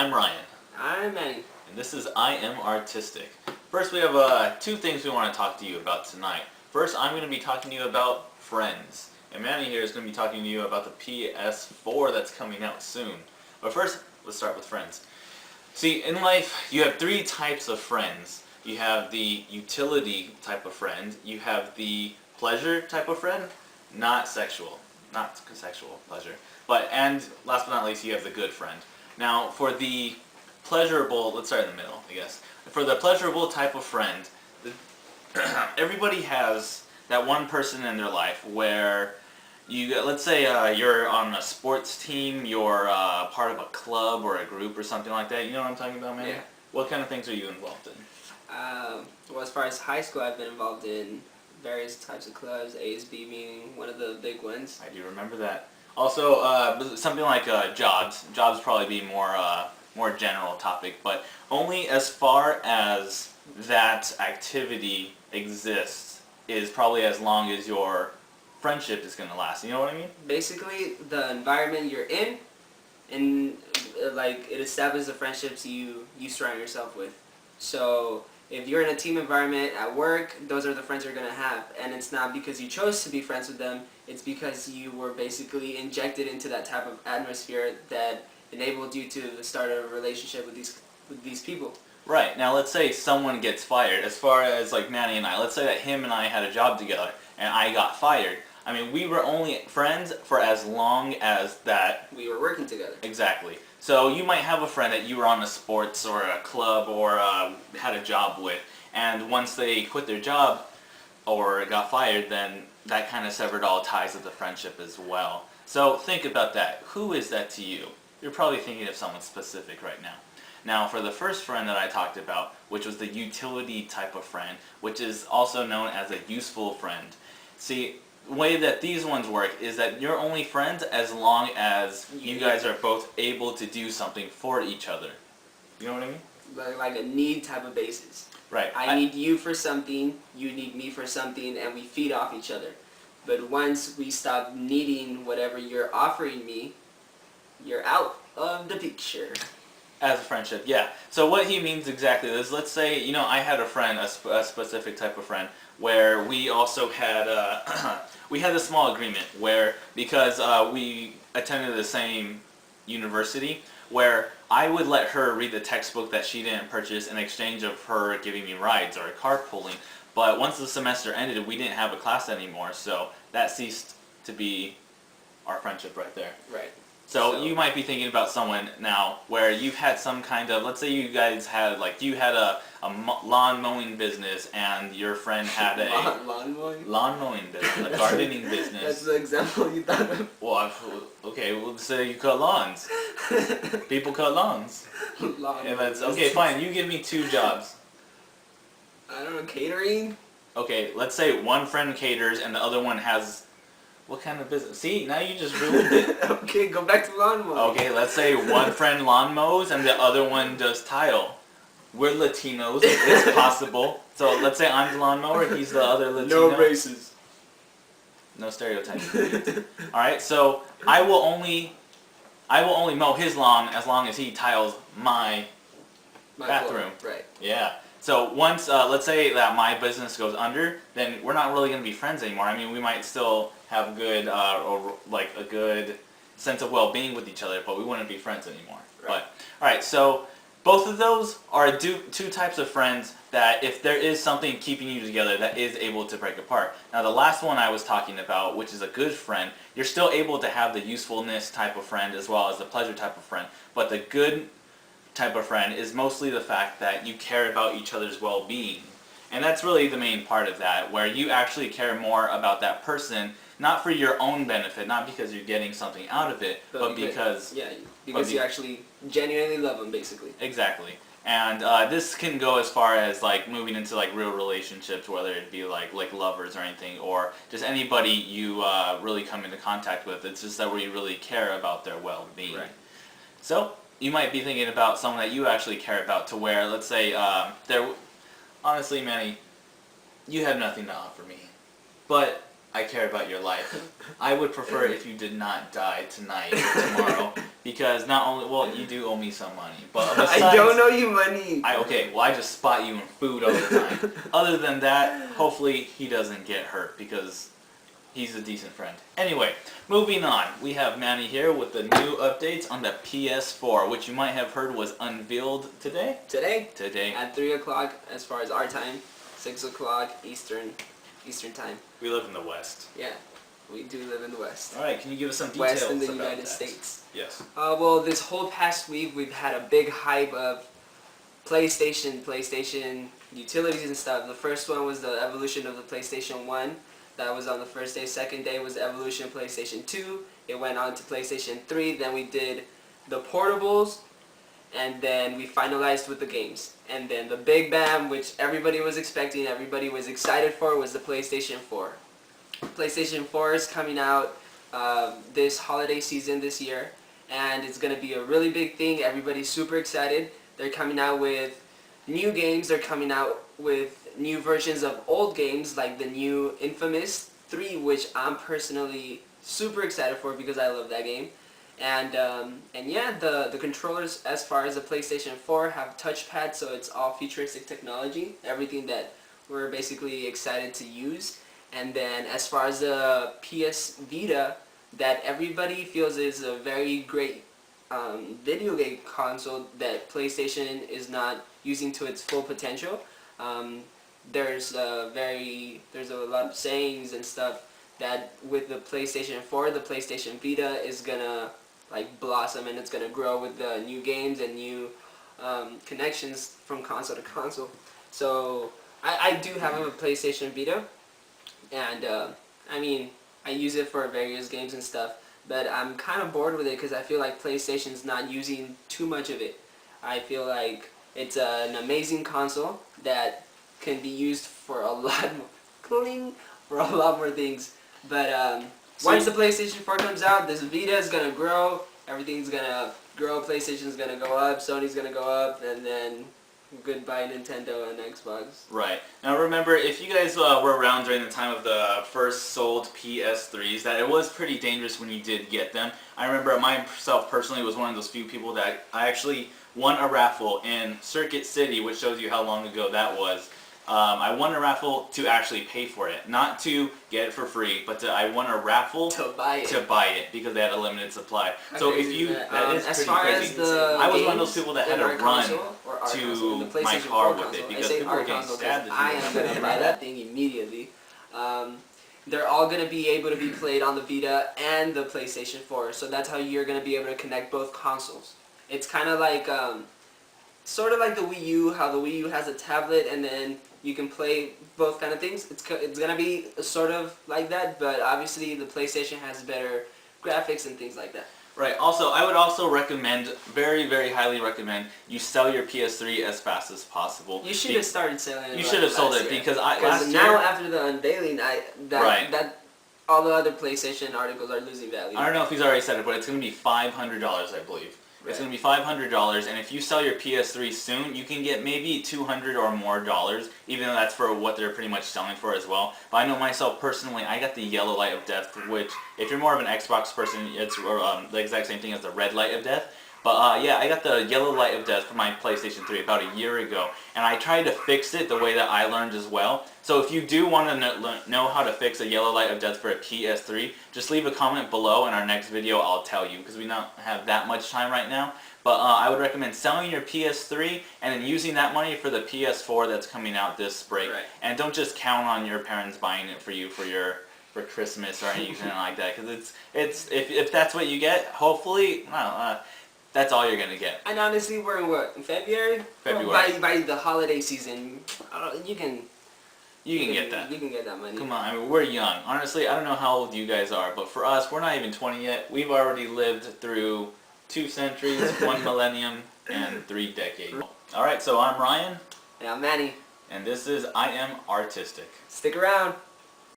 I'm Ryan. I'm Manny. And this is I Am Artistic. First, we have two things we want to talk to you about tonight. First, I'm going to be talking to you about Friends. And Manny here is going to be talking to you about the PS4 that's coming out soon. But first, let's start with Friends. See, in life, you have three types of friends. You have the utility type of friend. You have the pleasure type of friend. Not sexual pleasure. And last but not least, you have the good friend. Now, for the pleasurable, let's start in the middle, I guess. For the pleasurable type of friend, everybody has that one person in their life where let's say you're on a sports team, you're part of a club or a group or something like that. You know what I'm talking about, man? Yeah. What kind of things are you involved in? Well, as far as high school, I've been involved in various types of clubs, ASB being one of the big ones. I do remember that. Also, something like jobs. Jobs probably be more general topic, but only as far as that activity exists is probably as long as your friendship is going to last. You know what I mean? Basically, the environment you're in, and like it establishes the friendships you surround yourself with. So if you're in a team environment at work, those are the friends you're going to have. And it's not because you chose to be friends with them, it's because you were basically injected into that type of atmosphere that enabled you to start a relationship with these people. Right. Now let's say someone gets fired. As far as like Manny and I, let's say that him and I had a job together and I got fired. I mean, we were only friends for as long as that we were working together. Exactly. So you might have a friend that you were on a sports or a club or had a job with, and once they quit their job or got fired, then that kind of severed all ties of the friendship as well. So think about that. Who is that to you? You're probably thinking of someone specific right now. Now, for the first friend that I talked about, which was the utility type of friend, which is also known as a useful friend. See, the way that these ones work is that you're only friends as long as you guys are both able to do something for each other. You know what I mean? Like a need type of basis. Right. I need you for something, you need me for something, and we feed off each other. But once we stop needing whatever you're offering me, you're out of the picture. As a friendship, yeah. So what he means exactly is, let's say, I had a friend, a specific type of friend, where we also had we had a small agreement where, because we attended the same university, where I would let her read the textbook that she didn't purchase in exchange of her giving me rides or carpooling. But once the semester ended, we didn't have a class anymore, so that ceased to be our friendship right there. Right. So you might be thinking about someone now where you've had some kind of, let's say you guys had, you had a lawn mowing business and your friend had a... Lawn mowing business, a gardening business. That's the example you thought of? Well, okay, we'll say you cut lawns. People cut lawns. And that's, okay, fine, you give me two jobs. I don't know, catering? Okay, let's say one friend caters and the other one has... What kind of business? See, now you just ruined it. Okay, go back to lawn mowing. Okay, let's say one friend lawn mows and the other one does tile. We're Latinos. It's possible. So let's say I'm the lawnmower and he's the other Latino. No races. No stereotyping. All right, so I will only mow his lawn as long as he tiles my bathroom. Floor. Right. Yeah. So once, let's say that my business goes under, then we're not really going to be friends anymore. I mean, we might still have good, a good sense of well-being with each other, but we wouldn't be friends anymore. Right. But, all right, so both of those are two types of friends that if there is something keeping you together, that is able to break apart. Now, the last one I was talking about, which is a good friend, you're still able to have the usefulness type of friend as well as the pleasure type of friend, but the good type of friend is mostly the fact that you care about each other's well-being. And that's really the main part of that, where you actually care more about that person, not for your own benefit, not because you're getting something out of it, but because... Yeah, because you actually genuinely love them, basically. Exactly. And this can go as far as moving into real relationships, whether it be like lovers or anything, or just anybody you really come into contact with. It's just that where you really care about their well-being. Right. So you might be thinking about someone that you actually care about, to where, let's say, honestly, Manny, you have nothing to offer me. But I care about your life. I would prefer if you did not die tonight or tomorrow, because not only, well, you do owe me some money, but besides, I don't owe you money. Okay, well, I just spot you in food all the time. Other than that, hopefully he doesn't get hurt, because he's a decent friend. Anyway, moving on. We have Manny here with the new updates on the PS4, which you might have heard was unveiled today. Today. At 3 o'clock, as far as our time, 6 o'clock Eastern time. We live in the West. Yeah, we do live in the West. All right, can you give us some details West in the about United that? States. Yes. Well, this whole past week we've had a big hype of PlayStation utilities and stuff. The first one was the evolution of the PlayStation 1. That was on the first day. Second day was the evolution of PlayStation 2. It went on to PlayStation 3. Then we did the portables. And then we finalized with the games. And then the big bam, which everybody was expecting, everybody was excited for, was the PlayStation 4. PlayStation 4 is coming out this holiday season this year. And it's going to be a really big thing. Everybody's super excited. They're coming out with new games. They're coming out with new versions of old games, like the new Infamous 3, which I'm personally super excited for because I love that game. And yeah, the controllers, as far as the PlayStation 4, have touchpad, so it's all futuristic technology, everything that we're basically excited to use. And then as far as the PS Vita, that everybody feels is a very great video game console that PlayStation is not using to its full potential. There's a lot of sayings and stuff that with the PlayStation 4, the PlayStation Vita is gonna like blossom, and it's gonna grow with the new games and new connections from console to console. So I do have a PlayStation Vita, and I mean, I use it for various games and stuff, but I'm kind of bored with it because I feel like PlayStation's not using too much of it. I feel like it's an amazing console that can be used for a lot more things. But once the PlayStation 4 comes out, this Vita is gonna grow. Everything's gonna grow. PlayStation's gonna go up. Sony's gonna go up, and then goodbye Nintendo and Xbox. Right. Now remember, if you guys were around during the time of the first sold PS3s, that it was pretty dangerous when you did get them. I remember myself personally was one of those few people that I actually won a raffle in Circuit City, which shows you how long ago that was. I won a raffle to actually pay for it, not to get it for free, but I won a raffle to buy it because they had a limited supply. So if you, that is as pretty far crazy. as the I was one of those people that had to run to my car with it because people were getting stabbed. I am gonna buy that thing immediately. They're all gonna be able to be played on the Vita and the PlayStation 4, so that's how you're gonna be able to connect both consoles. It's kind of like, sort of like the Wii U, how the Wii U has a tablet and then you can play both kind of things. It's gonna be sort of like that, but obviously the PlayStation has better graphics and things like that. Right. Also, I would also recommend, very, very highly recommend, you sell your PS3 as fast as possible. You should have started selling it. You should have sold it because last year. Now after the unveiling, that all the other PlayStation articles are losing value. I don't know if he's already said it, but it's going to be $500, I believe. Right. It's going to be $500, and if you sell your PS3 soon, you can get maybe $200 or more, even though that's for what they're pretty much selling for as well. But I know myself personally, I got the yellow light of death, which, if you're more of an Xbox person, it's the exact same thing as the red light of death. But yeah, I got the yellow light of death for my PlayStation 3 about a year ago, and I tried to fix it the way that I learned as well. So if you do want to know how to fix a yellow light of death for a PS3, just leave a comment below. In our next video, I'll tell you, because we don't have that much time right now. But I would recommend selling your PS3 and then using that money for the PS4 that's coming out this spring. Right. And don't just count on your parents buying it for you for Christmas or anything like that, because if that's what you get, hopefully, that's all you're gonna get. And honestly, we're in what? In February? February. Well, by the holiday season, you can get that. You can get that money. Come on, I mean, we're young. Honestly, I don't know how old you guys are, but for us, we're not even 20 yet. We've already lived through 2 centuries, 1 millennium, and 3 decades. Alright, so I'm Ryan. And I'm Manny. And this is I Am Artistic. Stick around.